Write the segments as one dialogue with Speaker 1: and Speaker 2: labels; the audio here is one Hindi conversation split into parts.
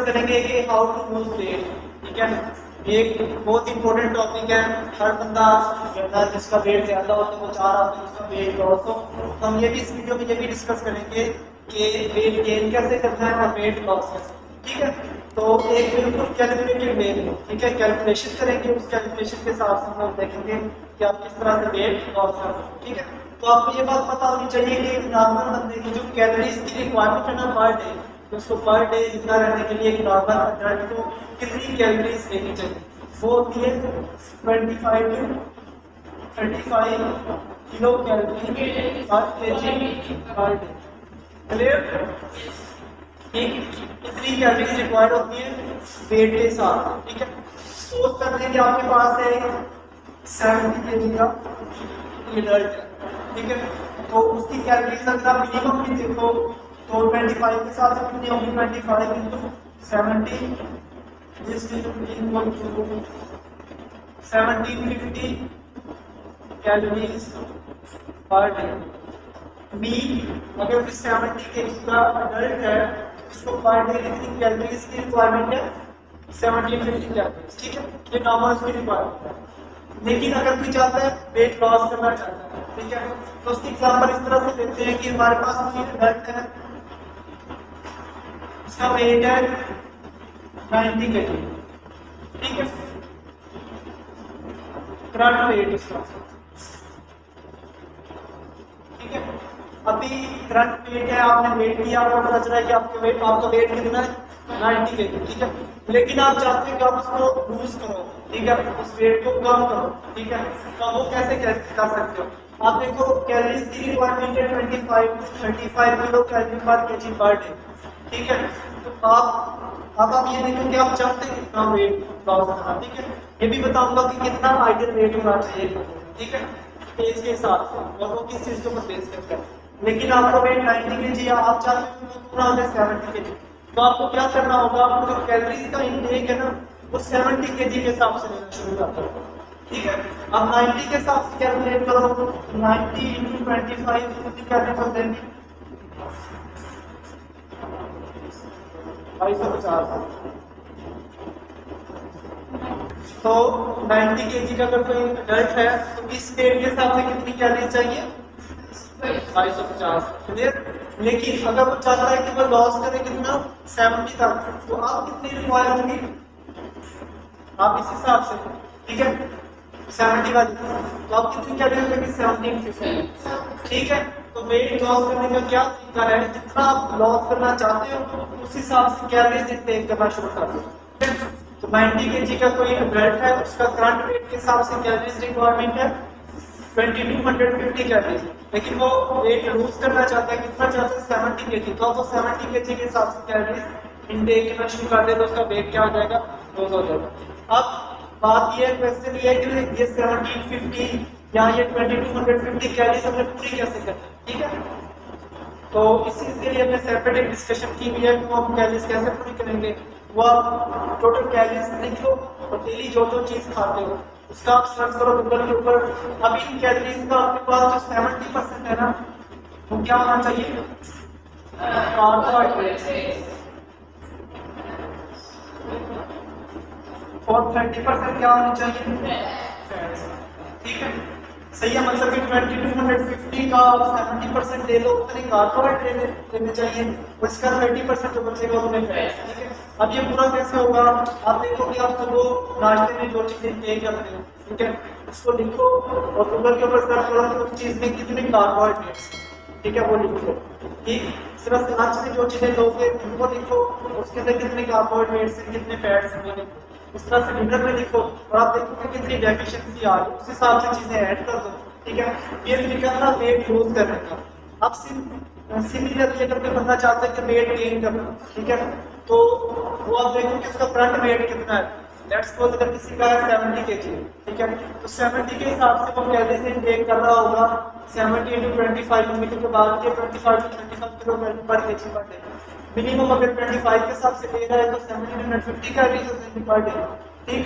Speaker 1: करेंगे कि हाउ टू लूज वेट। ठीक है, एक बहुत इंपॉर्टेंट टॉपिक है। हर बंदा जिसका वेट ज्यादा हो तो वो चाह रहा है उसका वेट लॉस हो, तो हम ये भी इस वीडियो में ये भी डिस्कस करेंगे कि वेट गेन कैसे करना है और वेट लॉस कैसे। ठीक है, तो एक बिल्कुल कैलकुलेटेड वे में, ठीक है, कैलकुलेशन करेंगे, उस कैलकुलेशन के हिसाब से हम लोग देखेंगे कि आप किस तरह से वेट लॉस कर सकते हैं। ठीक है, तो आपको ये बात पता होनी चाहिए कि एक नॉर्मल बंदे की जो कैलोरीज की रिक्वायरमेंट है ना पर डे, तो उसको पर डे जितना रहने के लिए एक नॉर्मल अडल्ट को कितनी कैलोरीज लेनी चाहिए, वो होती है 25 to 35 किलो कैलोरी पर केजी पर डे। क्लियर? ठीक, कितनी कैलोरीज रिक्वायर्ड होती है वेट के साथ। ठीक है, सपोज करते हैं कि आपके पास है 70 केजी का एडल्ट है। ठीक है, तो उसकी कैलोरीज अगर आप मिनिमम भी देखो तो 25 के साथ कितनी होगी, 25 into 70 is equal to 1750 calories per day. B, अगर कोई 70 केजी का अडल्ट है उसको पर डे कितनी कैलोरीज की रिक्वायरमेंट है, 1750 कैलोरीज। ठीक है, ये नॉर्मल उसकी रिक्वायरमेंट है। लेकिन अगर कोई चाहता है वेट लॉस करना चाहता है, ठीक है, तो उसकी एग्जांपल इस तरह से लेते हैं कि हमारे पास कोई अडल्ट है, उसका वेट है 90 केजी। ठीक है, करंट वेट उसका, ठीक है, अभी करंट वेट है, आपने वेट किया, आपको पता चला कि आपका वेट कितना है 90 केजी। ठीक है, लेकिन आप चाहते हैं कि आप उसको लूज करो, ठीक है, उस वेट को कम करो। ठीक है, तो वो कैसे कर सकते हो, आप देखो कैलोरीज की रिक्वायरमेंट है 25 to 35 किलो कैलोरी पर केजी पर डे। ठीक है, तो आप ये देखो कि आप चाहते हैं कितना वेट लॉस करना। ठीक है, ये भी बताऊंगा कि कितना आइडियल वेट होना चाहिए। ठीक है, एज के हिसाब से और वो किस चीज के ऊपर बेस करता है। लेकिन आपका वेट 90 केजी, आप चाहते हो पूरा हो जाए 70 केजी, तो आपको क्या करना होगा, आपको जो कैलोरीज का इंटेक है ना वो 70 केजी के हिसाब से लेना शुरू करना होगा। ठीक है, अब 90 के हिसाब से कैलकुलेट करो, 90 into 25 कितनी कैलोरी बन जाएगी, 250। तो 90 केजी का अगर कोई अडल्ट है तो इस वेट के हिसाब से कितनी कैलोरी चाहिए, 250। क्लियर? लेकिन अगर वो चाहता है कि वो लॉस करे कितना 70 तक, तो आप कितनी रिक्वायर होगी, आप इस हिसाब से, ठीक है, 70 वाली, तो आप कितनी कैलोरी लगेगी 1750। ठीक है, तो वेट लॉस करने का क्या तरीका है, जितना आप लॉस करना चाहते हो उस हिसाब से कैलोरीज इंटेक करना शुरू कर दो। तो 90 केजी का कोई अडल्ट है, उसका करंट वेट के हिसाब से कैलोरीज रिक्वायरमेंट है 2250 कैलोरीज, लेकिन वो वेट लूज करना चाहता है, कितना चाहता है 70 केजी, तो आप 70 केजी के हिसाब से कैलोरीज इंटेक करना शुरू कर दे तो उसका वेट क्या हो जाएगा, लूज हो जाएगा। अब बात ये क्वेश्चन ये है कि ये 1750 या ये 2250 कैलोरीज हमने पूरी कैसे करनी है। ठीक है, तो इस चीज के लिए हमने सेपरेट एक डिस्कशन की हुई है कि वो हम कैलोरीज कैसे पूरी करेंगे। वो आप टोटल कैलोरीज लिख लो और डेली जो जो चीज खाते हो उसका आप सर्च करो गूगल के ऊपर। अभी इन कैलोरीज का आपके पास जो 70% है ना वो क्या होना चाहिए, कार्बोहाइड्रेट, और 30% क्या होनी चाहिए, फैट्स। ठीक है, सही है, मतलब कि 2250 का 70% ले लो, उतने कार्बोहाइड्रेट लेने चाहिए, उसका 30% जो बचेगा उतने फैट्स। ठीक है, अब ये पूरा कैसे होगा, आप देखो कि आप सुबह नाश्ते में जो चीजें इंटेक करते हो, ठीक है, उसको लिखो और गूगल के ऊपर सर्च करो कि उस चीज में कितने कार्बोहाइड्रेट्स, ठीक है, वो लिखो। ठीक, सिर्फ लंच में जो चीजें लोगे उनको लिखो, उसके अंदर कितने कार्बोहाइड्रेट्स हैं, कितने फैट्स हैं वो लिखो। उस तरह से डिनर में लिखो और आप देखोगे कितनी डेफिशिएंसी आ रही है, उस हिसाब से चीजें ऐड कर दो। ठीक है, ये तरीका था वेट लूज करने का। अब सिमिलरली अगर कोई बंदा चाहता है कि वेट गेन करना, ठीक है, तो वो आप देखो कि उसका फ्रंट वेट कितना है। लेट्स सपोज अगर किसी का है 70 केजी, ठीक है, तो 70 के हिसाब से वो कैलोरीज इनटेक कर रहा होगा 70 into 25 मीटर के बाद के 25 to 35 किलो पर केजी पर डे। मिनिमम अगर 25 के हिसाब से ले रहा है तो 1750 कैलोरीज होते हैं पर डे। ठीक,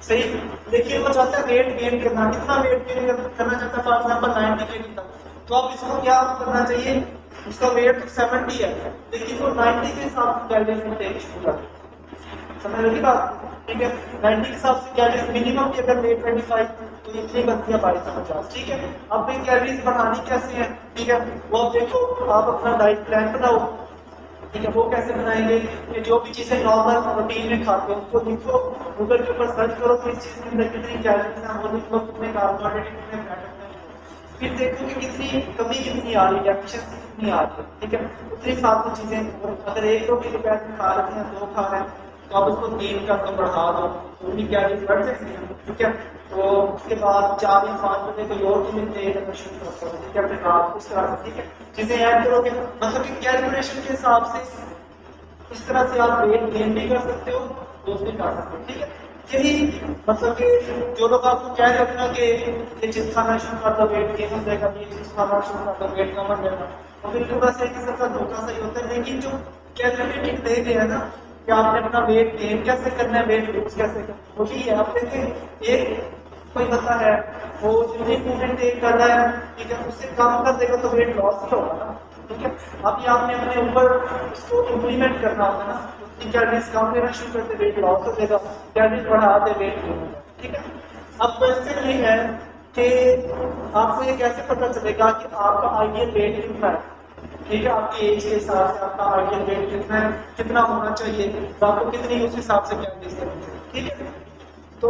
Speaker 1: सही, लेकिन वो चाहता है वेट गेन करना, कितना वेट गेन करना चाहता है, फॉर एग्जांपल 90 केजी तक, तो अब इसको क्या करना चाहिए, उसका वेट 70 है लेकिन वो 90 के हिसाब से कैलोरीज इनटेक शुरू कर, समझ रही बात, ठीक है। 90 के हिसाब से कैलोरीज मिनिमम की अगर वेट 25 तो इतनी बनती है 2250, ठीक है। अब भाई कैलोरीज बढ़ानी कैसे है, ठीक है, वो अब देखो आप अपना डाइट प्लान बनाओ, ठीक है। वो कैसे बनाएंगे कि जो भी चीजें नॉर्मल प्रोटीन में खाते हो उसको लिखो, गूगल के ऊपर सर्च करो कि इस चीज के अंदर कितनी कैलोरीज हैं वो लिख लो, कितने कार्बोहाइड्रेट कितने फैट हैं, फिर देखो कि कितनी कमी कितनी आ रही है, एफिशिएंसी कितनी आ रही है, ठीक है। उतनी फालतू चीजें अगर 1-2 किलोकैलोरी खा रहे हैं 2 खा रहे हैं तो आप उसको 3 का तो बढ़ा दो, तो उनकी कैलोरीज बढ़ सकती है, ठीक है। तो उसके बाद 4 या 5 बजे कोई और चीजें लेना शुरू करते हो, ठीक है, फिर रात उस तरह से, ठीक है, चीजें ऐड करोगे, मतलब कि कैलकुलेशन के हिसाब से इस तरह से आप वेट गेन भी कर सकते हो, लूज भी कर सकते हो, ठीक है। यही मतलब कि जो लोग आपको कह रहे हैं ना कि ये चीज खाना शुरू कर दो वेट गेन हो जाएगा, ये चीज खाना शुरू कर दो वेट कम हो जाएगा, और बिल्कुल बस एक किस्म का धोखा सही होता है। लेकिन जो कैलकुलेटिंग दे गया है ना कि आपने अपना वेट गेन कैसे करना है, वेट लूज कैसे करना है, वही है। आप देखें एक कोई बंदा है वो जितनी फूड इनटेक कर रहा है, ठीक है, उससे कम कर देगा तो वेट लॉस ही होगा ना, ठीक है। अभी आपने अपने ऊपर इसको इम्प्लीमेंट करना होगा ना, उतनी कैलोरीज कम लेना शुरू करते वेट लॉस हो जाएगा, कैलोरीज बढ़ा दे वेट गेन होगा, ठीक है। अब क्वेश्चन ये है कि आपको ये कैसे पता चलेगा कि आपका आइडियल वेट कितना है, ठीक है, आपकी एज के हिसाब से आपका आइडियल वेट कितना है, कितना होना चाहिए, तो आपको कितनी उस हिसाब से कैलोरीज लेनी चाहिए, ठीक है। तो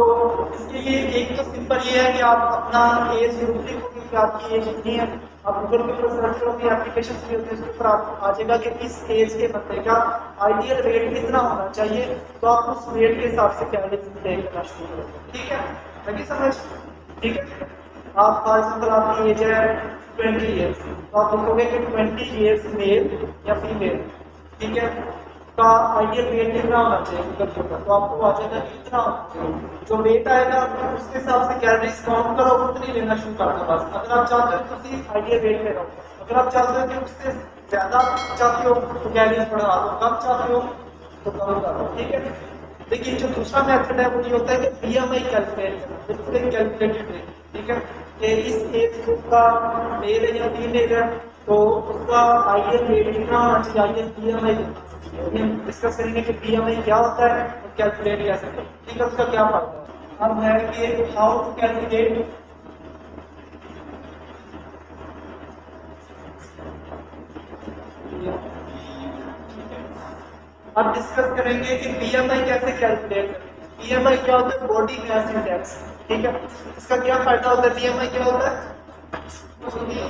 Speaker 1: इसके लिए एक तो सिंपल ये है कि आप अपना एज ग्रुप लिखोगे कि आपकी एज कितनी है, आप गूगल के ऊपर सर्च करोगे, एप्लीकेशन भी होते हैं उसके ऊपर आपको आ जाएगा कि इस एज के बंदे का आइडियल वेट कितना होना चाहिए, तो आप उस वेट के हिसाब से कैलोरीज इनटेक करना शुरू करोगे, ठीक है, लगी समझ, ठीक है। आप फॉर एग्जाम्पल आपकी एज है 20 ईयर्स, तो आप लिखोगे कि 20 ईयर्स मेल या फीमेल, ठीक है, का आइडियल वेट कितना होना चाहिए गूगल के ऊपर, तो आपको आ जाएगा कि इतना होना चाहिए। जो वेट आएगा उसके हिसाब से कैलोरीज काउंट करो, उतनी लेना शुरू कर दो बस। अगर आप चाहते हो तो उसी आइडियल वेट पे रहो, अगर आप चाहते हो कि उससे ज्यादा चाहते हो तो कैलोरीज बढ़ा दो, कम चाहते हो तो कम करो, ठीक है। लेकिन जो दूसरा मेथड है वो ये होता है कि बीएमआई कैलकुलेट करना, बिल्कुल कैलकुलेटेड है, ठीक है, कि इस एज ग्रुप का मेल है या फीमेल है तो उसका आइडियल वेट कितना होना चाहिए, आइडियल बीएमआई डिस्कस करेंगे कि बीएमआई क्या होता है और कैलकुलेट कैसे करें, ठीक है, उसका क्या फायदा है। अब है कि हाउ टू कैलकुलेट अब डिस्कस करेंगे कि बीएमआई कैसे कैलकुलेट करें। बीएमआई क्या होता है, बॉडी मास इंडेक्स, ठीक है, इसका क्या फायदा होता है, बीएमआई क्या होता है,